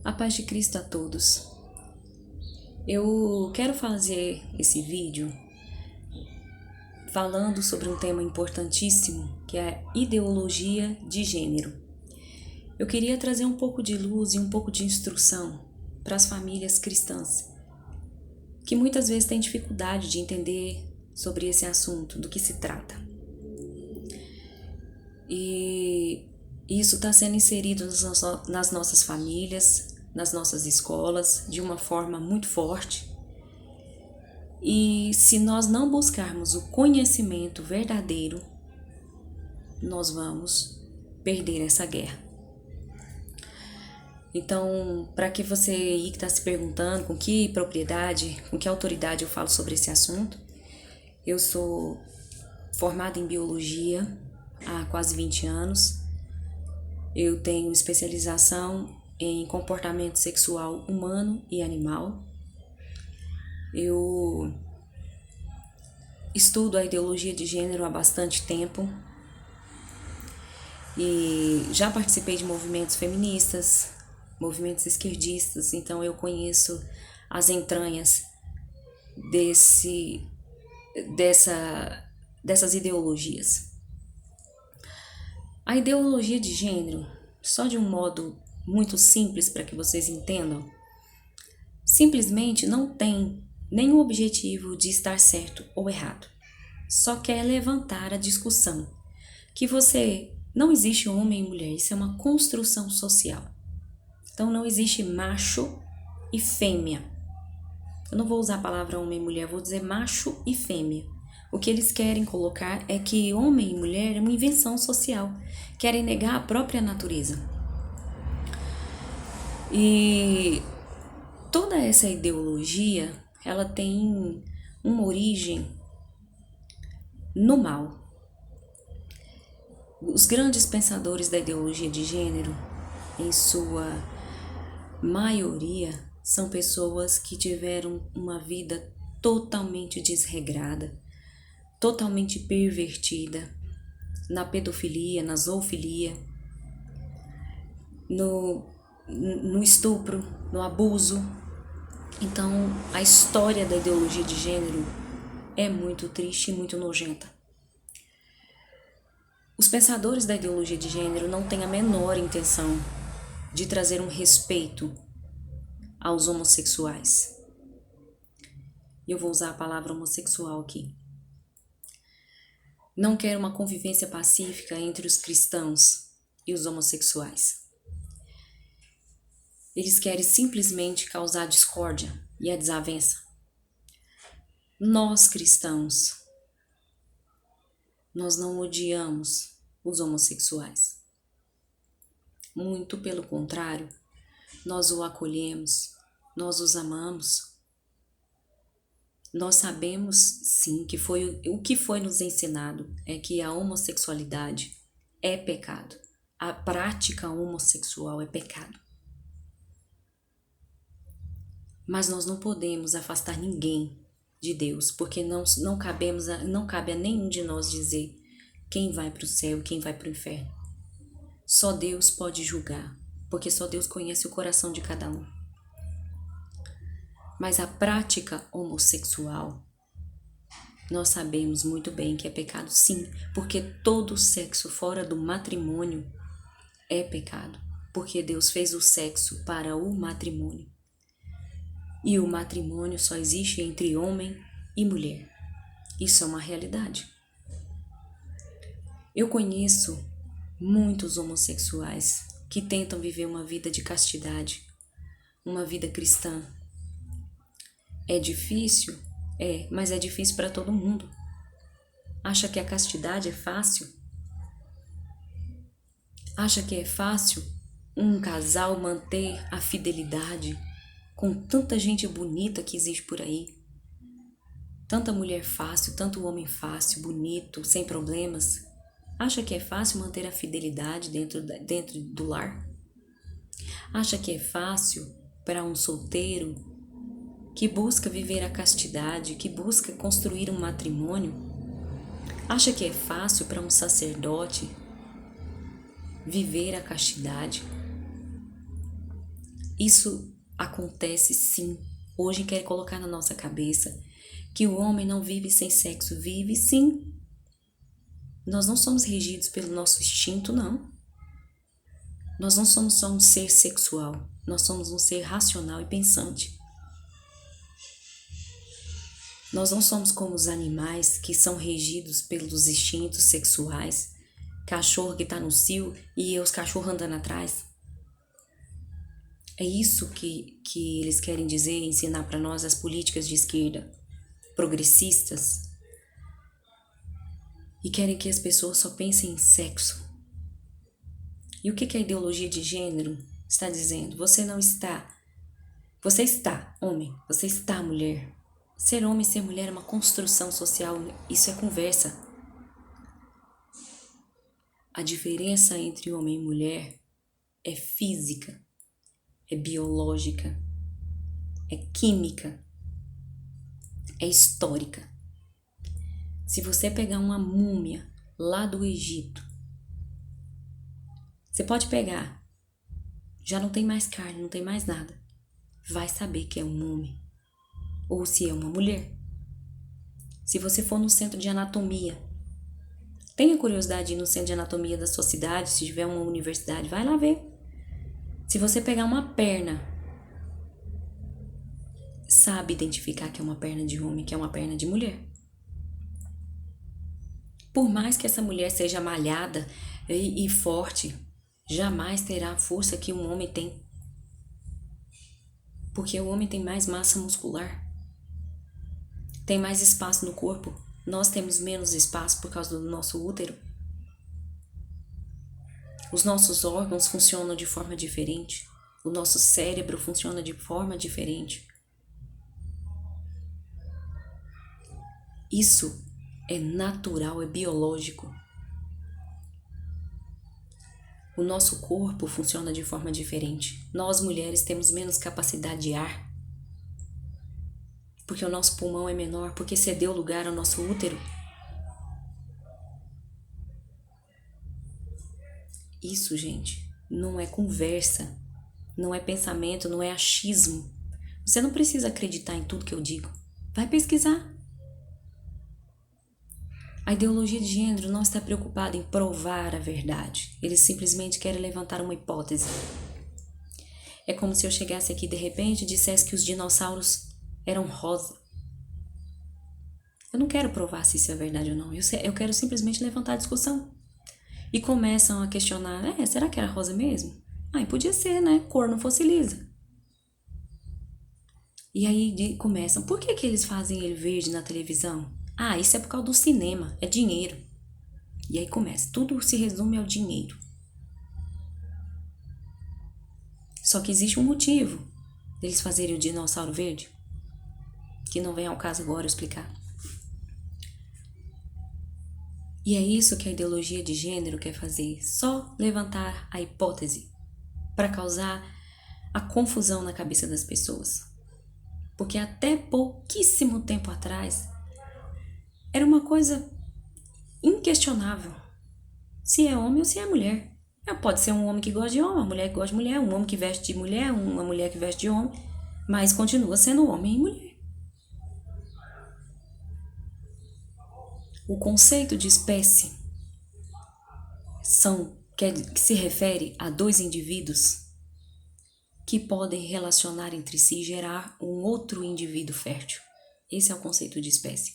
A paz de Cristo a todos. Eu quero fazer esse vídeo falando sobre um tema importantíssimo, que é a ideologia de gênero. Eu queria trazer um pouco de luz e um pouco de instrução para as famílias cristãs, que muitas vezes têm dificuldade de entender sobre esse assunto, do que se trata. E isso está sendo inserido nas nossas famílias, nas nossas escolas, de uma forma muito forte. E se nós não buscarmos o conhecimento verdadeiro, nós vamos perder essa guerra. Então, para que você aí que está se perguntando com que propriedade, com que autoridade eu falo sobre esse assunto, eu sou formada em biologia há quase 20 anos. Eu tenho especialização em comportamento sexual humano e animal. Eu estudo a ideologia de gênero há bastante tempo e já participei de movimentos feministas, movimentos esquerdistas, então eu conheço as entranhas dessas ideologias. A ideologia de gênero, só de um modo muito simples para que vocês entendam, simplesmente não tem nenhum objetivo de estar certo ou errado. Só quer levantar a discussão que não existe homem e mulher, isso é uma construção social. Então não existe macho e fêmea. Eu não vou usar a palavra homem e mulher, vou dizer macho e fêmea. O que eles querem colocar é que homem e mulher é uma invenção social. Querem negar a própria natureza. E toda essa ideologia, ela tem uma origem no mal. Os grandes pensadores da ideologia de gênero, em sua maioria, são pessoas que tiveram uma vida totalmente desregrada, totalmente pervertida, na pedofilia, na zoofilia, no estupro, no abuso. Então, a história da ideologia de gênero é muito triste e muito nojenta. Os pensadores da ideologia de gênero não têm a menor intenção de trazer um respeito aos homossexuais. E eu vou usar a palavra homossexual aqui. Não quero uma convivência pacífica entre os cristãos e os homossexuais. Eles querem simplesmente causar discórdia e a desavença. Nós cristãos, nós não odiamos os homossexuais. Muito pelo contrário, nós o acolhemos, nós os amamos. Nós sabemos, sim, que o que foi nos ensinado é que a homossexualidade é pecado. A prática homossexual é pecado. Mas nós não podemos afastar ninguém de Deus, porque não cabe a nenhum de nós dizer quem vai para o céu e quem vai para o inferno. Só Deus pode julgar, porque só Deus conhece o coração de cada um. Mas a prática homossexual, nós sabemos muito bem que é pecado, sim, porque todo sexo fora do matrimônio é pecado, porque Deus fez o sexo para o matrimônio. E o matrimônio só existe entre homem e mulher. Isso é uma realidade. Eu conheço muitos homossexuais que tentam viver uma vida de castidade, uma vida cristã. É difícil? É, mas é difícil para todo mundo. Acha que a castidade é fácil? Acha que é fácil um casal manter a fidelidade com tanta gente bonita que existe por aí? Tanta mulher fácil, tanto homem fácil, bonito, sem problemas. Acha que é fácil manter a fidelidade dentro do lar? Acha que é fácil para um solteiro que busca viver a castidade, que busca construir um matrimônio? Acha que é fácil para um sacerdote viver a castidade? Isso acontece sim. Hoje quer colocar na nossa cabeça que o homem não vive sem sexo. Vive sim. Nós não somos regidos pelo nosso instinto, não. Nós não somos só um ser sexual. Nós somos um ser racional e pensante. Nós não somos como os animais que são regidos pelos instintos sexuais. Cachorro que tá no cio e os cachorros andando atrás. É isso que eles querem dizer, ensinar para nós as políticas de esquerda, progressistas, e querem que as pessoas só pensem em sexo. E o que a ideologia de gênero está dizendo? Você não está. Você está, homem. Você está, mulher. Ser homem e ser mulher é uma construção social. Isso é conversa. A diferença entre homem e mulher é física, é biológica, é química, é histórica. Se você pegar uma múmia lá do Egito, você pode pegar, já não tem mais carne, não tem mais nada. Vai saber que é um homem ou se é uma mulher. Se você for no centro de anatomia, tenha curiosidade de ir no centro de anatomia da sua cidade, se tiver uma universidade, vai lá ver. Se você pegar uma perna, sabe identificar que é uma perna de homem, que é uma perna de mulher. Por mais que essa mulher seja malhada e forte, jamais terá a força que um homem tem. Porque o homem tem mais massa muscular, tem mais espaço no corpo. Nós temos menos espaço por causa do nosso útero. Os nossos órgãos funcionam de forma diferente. O nosso cérebro funciona de forma diferente. Isso é natural, é biológico. O nosso corpo funciona de forma diferente. Nós, mulheres, temos menos capacidade de ar. Porque o nosso pulmão é menor, porque cedeu lugar ao nosso útero. Isso, gente, não é conversa, não é pensamento, não é achismo. Você não precisa acreditar em tudo que eu digo. Vai pesquisar. A ideologia de gênero não está preocupada em provar a verdade. Eles simplesmente querem levantar uma hipótese. É como se eu chegasse aqui de repente e dissesse que os dinossauros eram rosa. Eu não quero provar se isso é verdade ou não. Eu quero simplesmente levantar a discussão. E começam a questionar, será que era rosa mesmo? Podia ser, né? Cor não fosse lisa. E aí começam, por que eles fazem ele verde na televisão? Isso é por causa do cinema, é dinheiro. E aí começa, tudo se resume ao dinheiro. Só que existe um motivo deles fazerem o dinossauro verde, que não vem ao caso agora eu explicar. E é isso que a ideologia de gênero quer fazer, só levantar a hipótese para causar a confusão na cabeça das pessoas. Porque até pouquíssimo tempo atrás era uma coisa inquestionável. Se é homem ou se é mulher. Pode ser um homem que gosta de homem, uma mulher que gosta de mulher, um homem que veste de mulher, uma mulher que veste de homem, mas continua sendo homem e mulher. O conceito de espécie que se refere a dois indivíduos que podem relacionar entre si e gerar um outro indivíduo fértil. Esse é o conceito de espécie.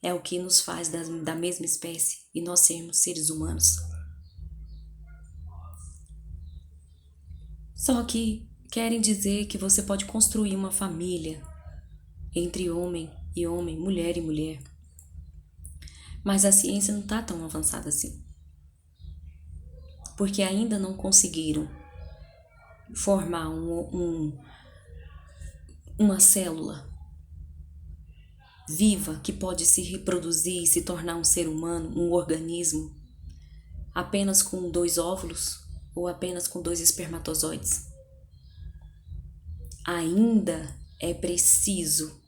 É o que nos faz da mesma espécie e nós sermos seres humanos. Só que querem dizer que você pode construir uma família entre homem e homem, mulher e mulher. Mas a ciência não está tão avançada assim. Porque ainda não conseguiram formar uma célula viva que pode se reproduzir e se tornar um ser humano, um organismo, apenas com 2 óvulos ou apenas com 2 espermatozoides. Ainda é preciso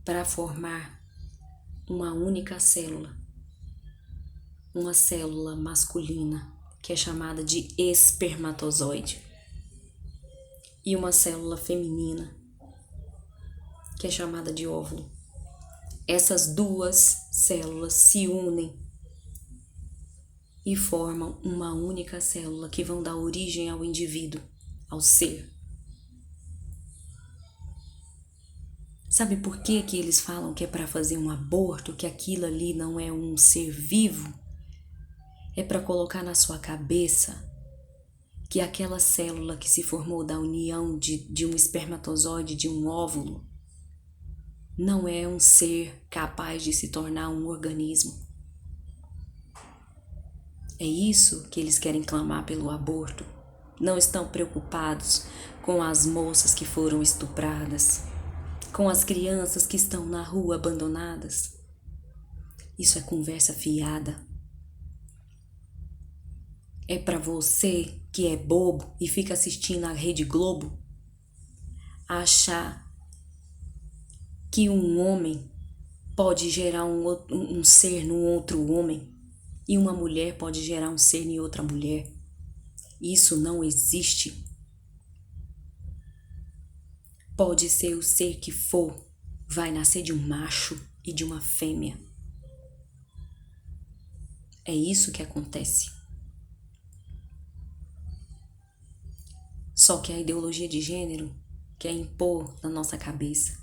para formar uma única célula, uma célula masculina, que é chamada de espermatozoide. e uma célula feminina, que é chamada de óvulo. Essas duas células se unem e formam uma única célula que vão dar origem ao indivíduo, ao ser. Sabe por que que eles falam que é para fazer um aborto, que aquilo ali não é um ser vivo? É para colocar na sua cabeça que aquela célula que se formou da união de um espermatozoide, de um óvulo, não é um ser capaz de se tornar um organismo. É isso que eles querem clamar pelo aborto. Não estão preocupados com as moças que foram estupradas, com as crianças que estão na rua abandonadas. Isso é conversa fiada. É para você que é bobo e fica assistindo a Rede Globo achar que um homem pode gerar um ser num outro homem e uma mulher pode gerar um ser em outra mulher. Isso não existe. Pode ser o ser que for, vai nascer de um macho e de uma fêmea. É isso que acontece. Só que a ideologia de gênero quer impor na nossa cabeça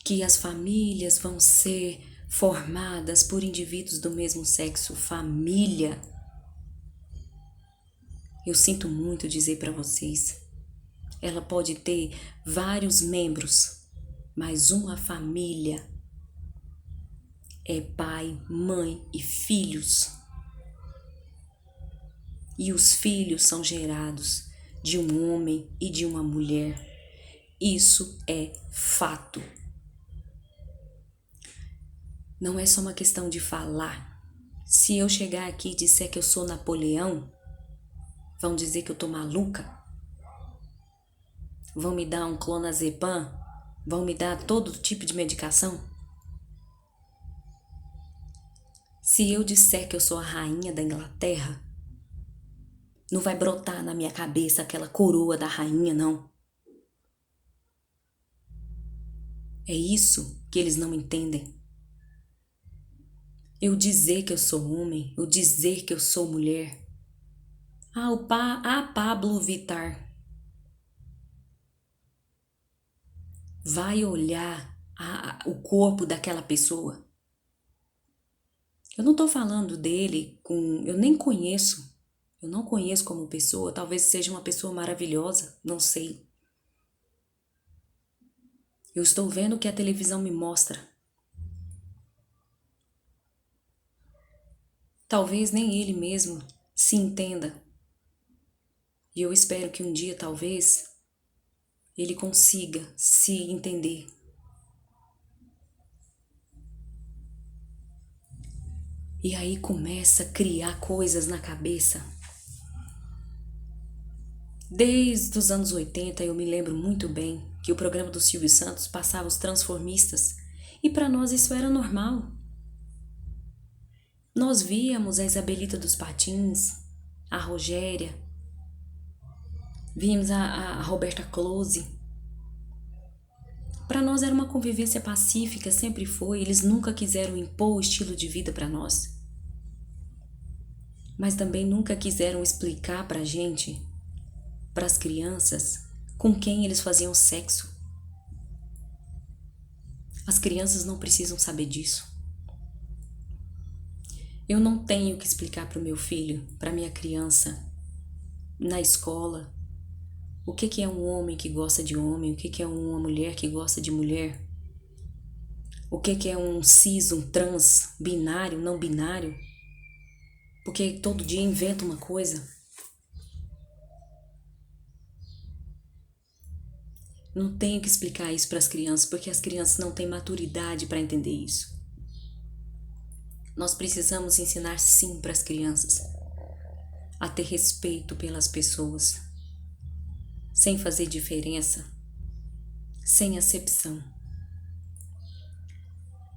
que as famílias vão ser formadas por indivíduos do mesmo sexo. Família. Eu sinto muito dizer para vocês, ela pode ter vários membros, mas uma família é pai, mãe e filhos. E os filhos são gerados de um homem e de uma mulher. Isso é fato. Não é só uma questão de falar. Se eu chegar aqui e disser que eu sou Napoleão, vão dizer que eu tô maluca? Vão me dar um clonazepam? Vão me dar todo tipo de medicação? Se eu disser que eu sou a rainha da Inglaterra, não vai brotar na minha cabeça aquela coroa da rainha, não. É isso que eles não entendem. Eu dizer que eu sou homem, eu dizer que eu sou mulher. A Pablo Vittar vai olhar o corpo daquela pessoa. Eu não tô falando dele eu nem conheço. Eu não conheço como pessoa. Talvez seja uma pessoa maravilhosa, não sei. Eu estou vendo o que a televisão me mostra. Talvez nem ele mesmo se entenda. E eu espero que um dia, talvez, ele consiga se entender. E aí começa a criar coisas na cabeça. Desde os anos 80 eu me lembro muito bem que o programa do Silvio Santos passava os transformistas e para nós isso era normal. Nós víamos a Isabelita dos Patins, a Rogéria, víamos a Roberta Close. Para nós era uma convivência pacífica, sempre foi. Eles nunca quiseram impor o estilo de vida para nós. Mas também nunca quiseram explicar para a gente, para as crianças, com quem eles faziam sexo. As crianças não precisam saber disso. Eu não tenho que explicar para o meu filho, para minha criança, na escola, o que é um homem que gosta de homem, o que é uma mulher que gosta de mulher, o que é um cis, um trans, binário, não binário, porque todo dia inventa uma coisa. Não tenho que explicar isso para as crianças, porque as crianças não têm maturidade para entender isso. Nós precisamos ensinar sim para as crianças a ter respeito pelas pessoas, sem fazer diferença, sem acepção.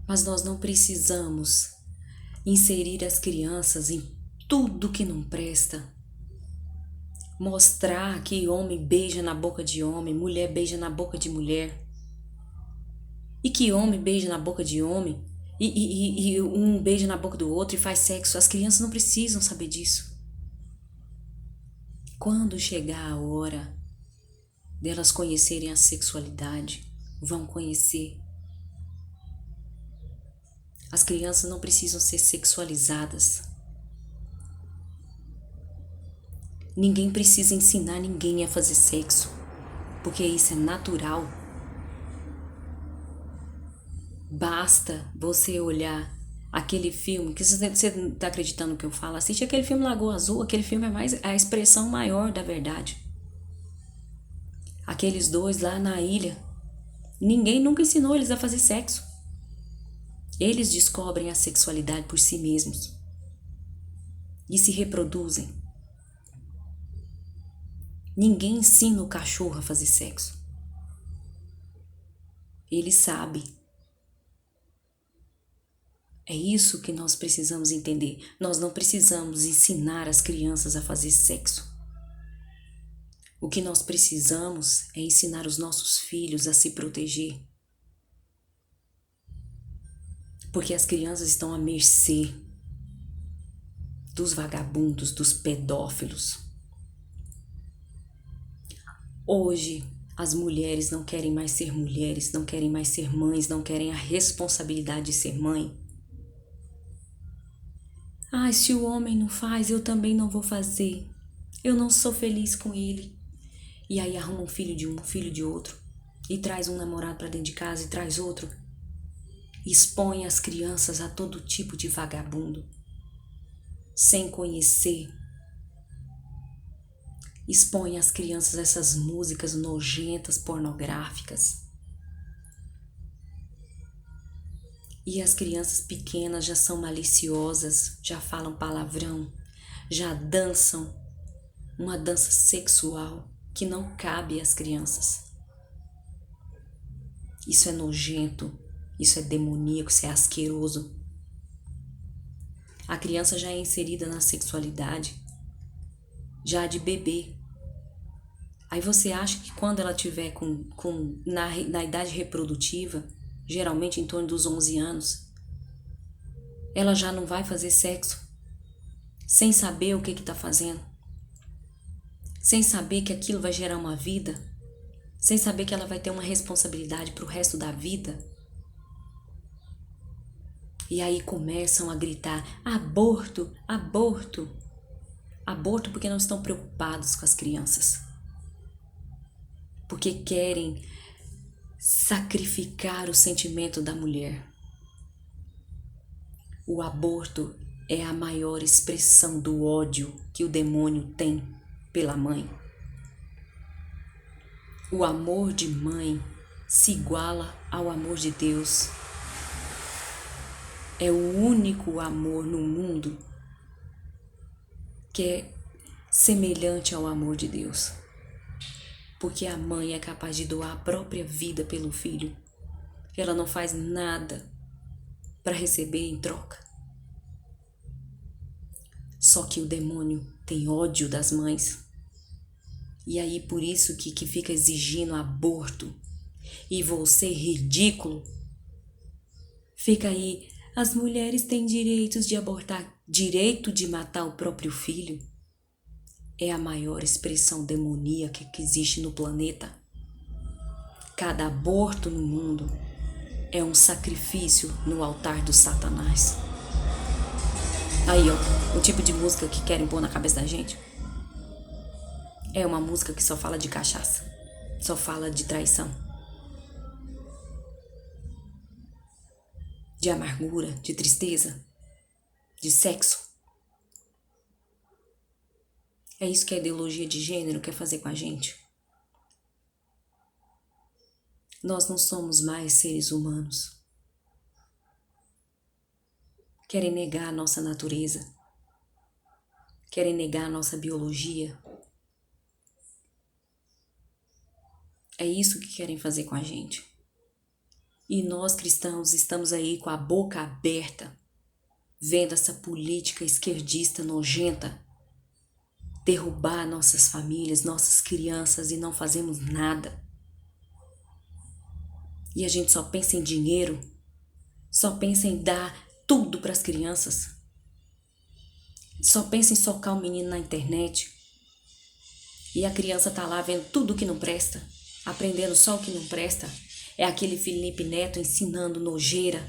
Mas nós não precisamos inserir as crianças em tudo que não presta, mostrar que homem beija na boca de homem, mulher beija na boca de mulher, e que homem beija na boca de homem, e um beija na boca do outro e faz sexo. As crianças não precisam saber disso. Quando chegar a hora delas conhecerem a sexualidade, vão conhecer. As crianças não precisam ser sexualizadas. Ninguém precisa ensinar ninguém a fazer sexo, porque isso é natural. Basta você olhar aquele filme, que você não está acreditando no que eu falo, assiste aquele filme Lagoa Azul, aquele filme é mais a expressão maior da verdade. Aqueles dois lá na ilha, ninguém nunca ensinou eles a fazer sexo. Eles descobrem a sexualidade por si mesmos e se reproduzem. Ninguém ensina o cachorro a fazer sexo. Ele sabe. É isso que nós precisamos entender. Nós não precisamos ensinar as crianças a fazer sexo. O que nós precisamos é ensinar os nossos filhos a se proteger. Porque as crianças estão à mercê dos vagabundos, dos pedófilos. Hoje, as mulheres não querem mais ser mulheres, não querem mais ser mães, não querem a responsabilidade de ser mãe. Ah, se o homem não faz, eu também não vou fazer. Eu não sou feliz com ele. E aí arruma um filho de um, filho de outro. E traz um namorado para dentro de casa e traz outro. Expõe as crianças a todo tipo de vagabundo. Sem conhecer. Expõe as crianças a essas músicas nojentas, pornográficas. E as crianças pequenas já são maliciosas, já falam palavrão, já dançam uma dança sexual que não cabe às crianças. Isso é nojento, isso é demoníaco, isso é asqueroso. A criança já é inserida na sexualidade, já de bebê. Aí você acha que quando ela tiver na idade reprodutiva, geralmente em torno dos 11 anos, ela já não vai fazer sexo, sem saber o que está fazendo, sem saber que aquilo vai gerar uma vida, sem saber que ela vai ter uma responsabilidade para o resto da vida. E aí começam a gritar: aborto, aborto. Aborto porque não estão preocupados com as crianças. Porque querem sacrificar o sentimento da mulher. O aborto é a maior expressão do ódio que o demônio tem pela mãe. O amor de mãe se iguala ao amor de Deus. É o único amor no mundo que é semelhante ao amor de Deus. Porque a mãe é capaz de doar a própria vida pelo filho. Ela não faz nada para receber em troca. Só que o demônio tem ódio das mães. E aí por isso que fica exigindo aborto. E você, ridículo, fica aí: as mulheres têm direitos de abortar. Direito de matar o próprio filho é a maior expressão demoníaca que existe no planeta. Cada aborto no mundo é um sacrifício no altar do Satanás. Aí, ó, o tipo de música que querem pôr na cabeça da gente é uma música que só fala de cachaça, só fala de traição, de amargura, de tristeza, de sexo. É isso que a ideologia de gênero quer fazer com a gente. Nós não somos mais seres humanos. Querem negar a nossa natureza. Querem negar a nossa biologia. É isso que querem fazer com a gente. E nós cristãos estamos aí com a boca aberta, vendo essa política esquerdista nojenta, derrubar nossas famílias, nossas crianças e não fazemos nada. E a gente só pensa em dinheiro, só pensa em dar tudo para as crianças, só pensa em socar o menino na internet. E a criança tá lá vendo tudo que não presta, aprendendo só o que não presta. É aquele Felipe Neto ensinando nojeira.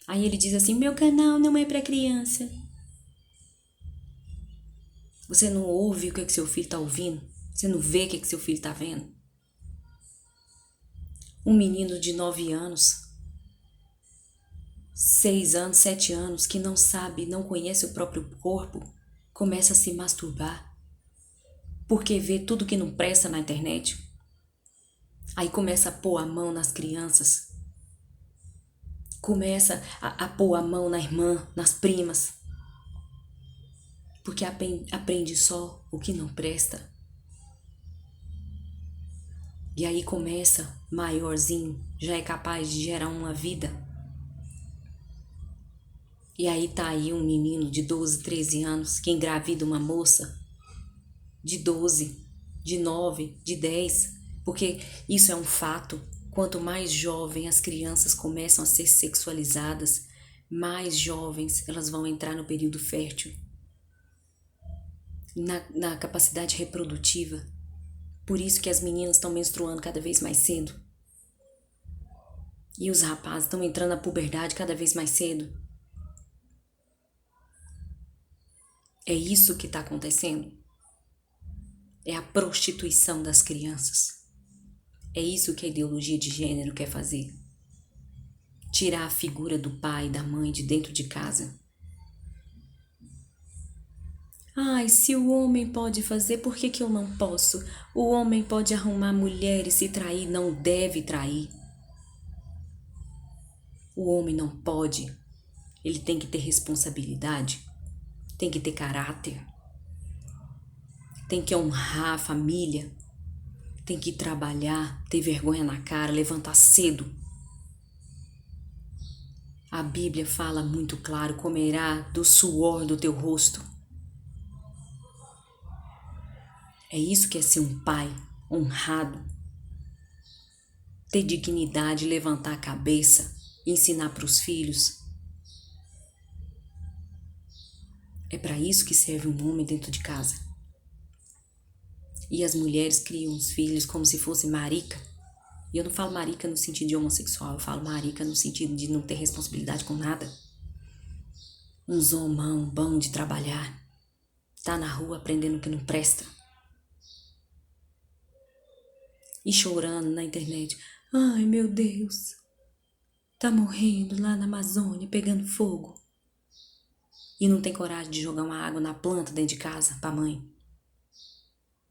Aí ele diz assim: meu canal não é para criança. Você não ouve o que seu filho tá ouvindo? Você não vê o que seu filho tá vendo? Um menino de 9 anos, 6 anos, 7 anos, que não sabe, não conhece o próprio corpo, começa a se masturbar porque vê tudo que não presta na internet. Aí começa a pôr a mão nas crianças, começa a pôr a mão na irmã, nas primas, porque aprende só o que não presta. E aí começa, maiorzinho, já é capaz de gerar uma vida. E aí tá aí um menino de 12, 13 anos que engravida uma moça de 12, de 9, de 10, porque isso é um fato. Quanto mais jovem as crianças começam a ser sexualizadas, mais jovens elas vão entrar no período fértil, na capacidade reprodutiva. Por isso que as meninas estão menstruando cada vez mais cedo. E os rapazes estão entrando na puberdade cada vez mais cedo. É isso que está acontecendo. É a prostituição das crianças. É isso que a ideologia de gênero quer fazer. Tirar a figura do pai e da mãe de dentro de casa. Ai, se o homem pode fazer, por que eu não posso? O homem pode arrumar mulher e se trair, não deve trair. O homem não pode. Ele tem que ter responsabilidade, tem que ter caráter, tem que honrar a família, tem que trabalhar, ter vergonha na cara, levantar cedo. A Bíblia fala muito claro: comerá do suor do teu rosto. É isso que é ser um pai honrado. Ter dignidade, levantar a cabeça, ensinar para os filhos. É para isso que serve um homem dentro de casa. E as mulheres criam os filhos como se fosse marica. E eu não falo marica no sentido de homossexual, eu falo marica no sentido de não ter responsabilidade com nada. Uns homão bom de trabalhar. Tá na rua aprendendo o que não presta. E chorando na internet: ai, meu Deus, tá morrendo lá na Amazônia, pegando fogo. E não tem coragem de jogar uma água na planta dentro de casa pra mãe.